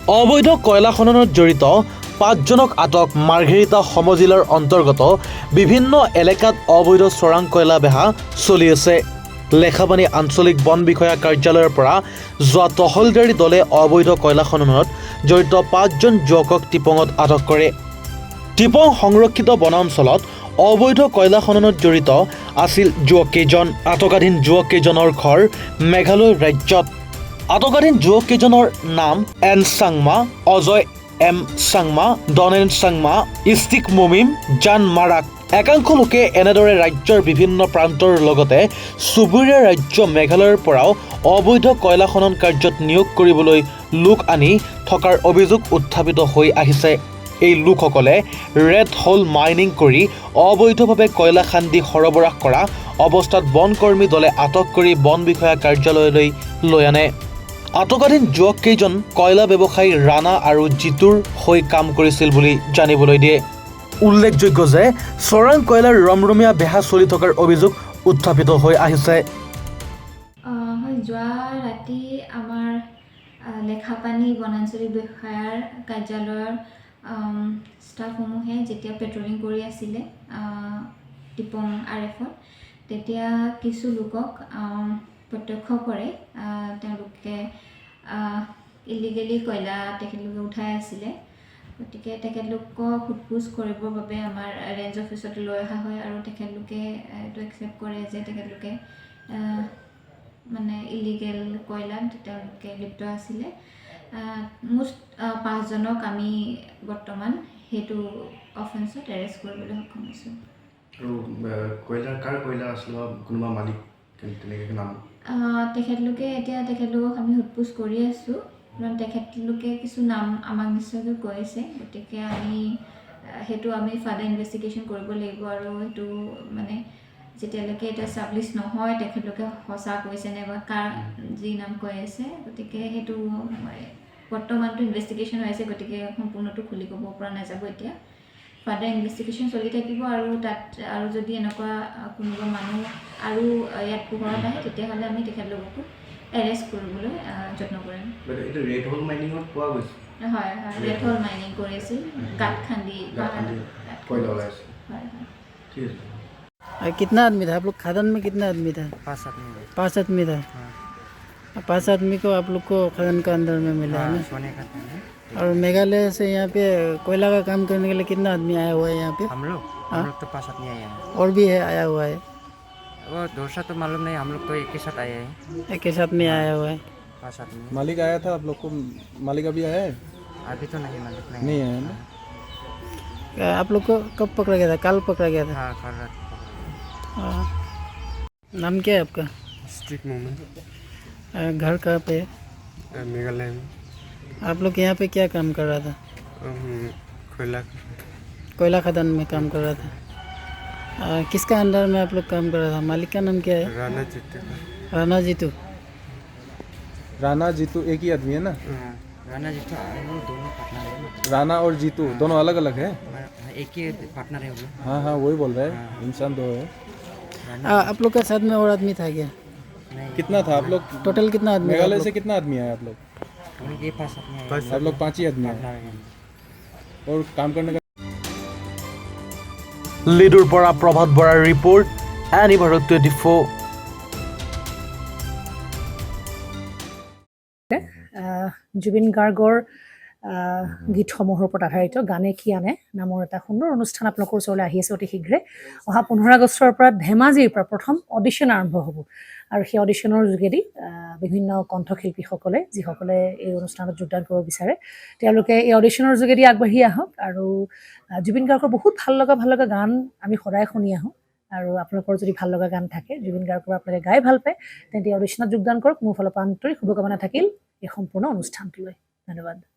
অবৈধ কয়লা খননত জড়িত ৫জনক আটক। মাৰ্ঘেৰিটা সমজিলাৰ অন্তৰ্গত বিভিন্ন এলেকাত অবৈধ চোৰাং কয়লা বেহা চলি আছে। লেখাপানী আঞ্চলিক বন বিষয়া কাৰ্যালয়ৰ পৰা যোৱা টহলদাৰী দলে অবৈধ কয়লা খননত জড়িত ৫জন যুৱকক টিপঙত আটক কৰে। টিপং সংৰক্ষিত বনাঞ্চলত অবৈধ কয়লা খননত জড়িত আছিল যুৱককেইজন। আটকাধীন যুৱককেইজনৰ ঘৰ মেঘালয় ৰাজ্যত। আটকাধীন যুৱককেইজনৰ নাম এন চাংমা, অজয় এম চাংমা, ডনেন চাংমা, ইষ্টিক মুমিম, জান মাৰাক। একাংশ লোকে এনেদৰে ৰাজ্যৰ বিভিন্ন প্ৰান্তৰ লগতে চুবুৰীয়া ৰাজ্য মেঘালয়ৰ পৰাও অবৈধ কয়লা খনন কাৰ্যত নিয়োগ কৰিবলৈ লোক আনি থকাৰ অভিযোগ উত্থাপিত হৈ আহিছে। এই লোকসকলে ৰেড হোল মাইনিং কৰি অবৈধভাৱে কয়লা খান্দি সৰবৰাহ কৰা অৱস্থাত বনকৰ্মী দলে আটক কৰি বন বিষয়া কাৰ্যালয়লৈ লৈ আনে। আটকাধীন যুৱককেইজন কয়লা ব্যৱসায়ী ৰাণা আৰু জিতুৰ হৈ কাম কৰিছিল বুলি জানিবলৈ দিয়ে। উল্লেখযোগ্য যে চোৰাং কয়লাৰ ৰমৰমীয়া বেহা চলি থকাৰ অভিযোগ উত্থাপিত হৈ আহিছে। যোৱা ৰাতি আমাৰ লেখাপানী বনাঞ্চলিক বিষয়াৰ কাৰ্যালয়ৰ ষ্টাফসমূহে যেতিয়া পেট্ৰলিং কৰি আছিলে টিপং RF-ত, তেতিয়া কিছু লোকক প্ৰত্যক্ষ কৰে। তেওঁলোকে ইলিগেলি কয়লা তেখেতলোকে উঠাই আছিলে। গতিকে তেখেতলোকক সোধপোছ কৰিবৰ বাবে আমাৰ ৰেঞ্জ অফিচত লৈ অহা হয় আৰু তেখেতলোকে এইটো একচেপ্ট কৰে যে তেখেতলোকে মানে ইলিগেল কয়লাত তেওঁলোকে লিপ্ত আছিলে। মুঠ ৫জনক আমি বৰ্তমান সেইটো অফেন্সত এৰেষ্ট কৰিবলৈ সক্ষম হৈছোঁ। আৰু কয়লাৰ কাৰ কয়লা আছিল, কোনোবা মালিক তেনেকৈ নাম? তেখেতলোকক আমি সোধপোছ কৰি আছোঁ, কাৰণ তেখেতলোকে কিছু নাম আমাক নিশ্চয়কৈ কৈছে। গতিকে সেইটো আমি ফাৰ্ডাৰ ইনভেষ্টিগেশ্যন কৰিব লাগিব আৰু সেইটো মানে যেতিয়ালৈকে এটা এষ্টাব্লিছ নহয় তেখেতলোকে সঁচা কৈছে নে বা কাৰ যি নাম কৈ আছে, গতিকে সেইটো বৰ্তমানটো ইনভেষ্টিগেশ্যন হৈ আছে। গতিকে সম্পূৰ্ণটো খুলি ক'ব পৰা নাযাব এতিয়া। ফাৰ্ডাৰ ইনভেষ্টিগেশ্যন চলি থাকিব আৰু তাত আৰু যদি এনেকুৱা কোনোবা মানুহ আৰু ইয়াত পোহৰত আহে তেতিয়াহ'লে আমি তেখেতলোককো এৰেষ্ট কৰিবলৈ যত্ন কৰিম। ৰেড হোল মাইনিঙত পোৱা গৈছে? হয়, ৰেড হোল মাইনিং কৰিছিল, গাঁত খান্দি কয়লা ওলাইছে। হয়। ঠিক আছে। कितना आदमी था आप लोग? खदान में कितना आदमी था? 5 आदमी। 5 आदमी था। 5 आदमी को आप लोग को खदान का अंदर में मिला है ना? सोने का था। और मेघालय से यहाँ पे कोयला का काम करने के लिए कितना आदमी आया हुआ है यहाँ पे? हम लोग तो 5 आदमी आए हैं। और भी है आया हुआ है? वो दूसरा तो मालूम नहीं, हम लोग तो एक ही साथ आए हैं। एक के साथ में आया हुआ है। 5 आदमी। मालिक आया था आप लोग को? मालिक अभी आया है? अभी तो नहीं मालूम नहीं आया ना? आप लोग को कब पकड़ा गया था? कल पकड़ा गया था? हाँ, कल रात। नाम क्या है आपका? स्टिक मोमेंट घर कहाँ पे है? मेघालय में। आप लोग यहाँ पे क्या काम कर रहा था? कोयला कोयला खदान में काम कर रहा था। किसका अंडर में आप लोग काम कर रहा था? मालिक का नाम क्या है? राना चिट्टे। राणा जीतू। राणा जीतू एक ही आदमी है ना? राना जी तो दोनों पार्टनर है ना। राणा और जीतू दोनों अलग अलग है? एक ही पार्टनर है वो। हाँ हाँ वही बोल रहे हैं, इंसान दो है। आप लोग के साथ में और आदमी था क्या? नहीं, कितना था आप लोग? टोटल कितना आदमी? मेघालय से कितना आदमी आए आप लोग? ये 5 आदमी आए हैं। आप लोग 5 ही आदमी आए पार्टनर हैं। और काम करने का? লিডুৰ পৰা প্ৰভাত বৰাৰ ৰিপৰ্ট, এনি ভাৰত 24। জুবিন গাৰ্গৰ গীতসমূহৰ ওপৰত আধাৰিত গানে কি আনে নামৰ এটা সুন্দৰ অনুষ্ঠান আপোনালোকৰ ওচৰলৈ আহি আছে অতি শীঘ্ৰে। অহা 15 আগষ্টৰ পৰা ধেমাজিৰ পৰা প্ৰথম অডিশ্যন আৰম্ভ হ'ব আৰু সেই অডিশ্যনৰ যোগেদি বিভিন্ন কণ্ঠশিল্পীসকলে যিসকলে এই অনুষ্ঠানত যোগদান কৰিব বিচাৰে তেওঁলোকে এই অডিশ্যনৰ যোগেদি আগবাঢ়ি আহক আৰু জুবিন গাৰ্গৰ বহুত ভাল লগা গান আমি সদায় শুনি আহোঁ। আৰু আপোনালোকৰ যদি ভাল লগা গান থাকে জুবিন গাৰ্গৰ আপোনালোকে গাই ভাল পায় তেন্তে অডিশ্যনত যোগদান কৰক। মোৰ ফালৰ পৰা আন্তৰিক শুভকামনা থাকিল এই সম্পূৰ্ণ অনুষ্ঠানটোলৈ। ধন্যবাদ।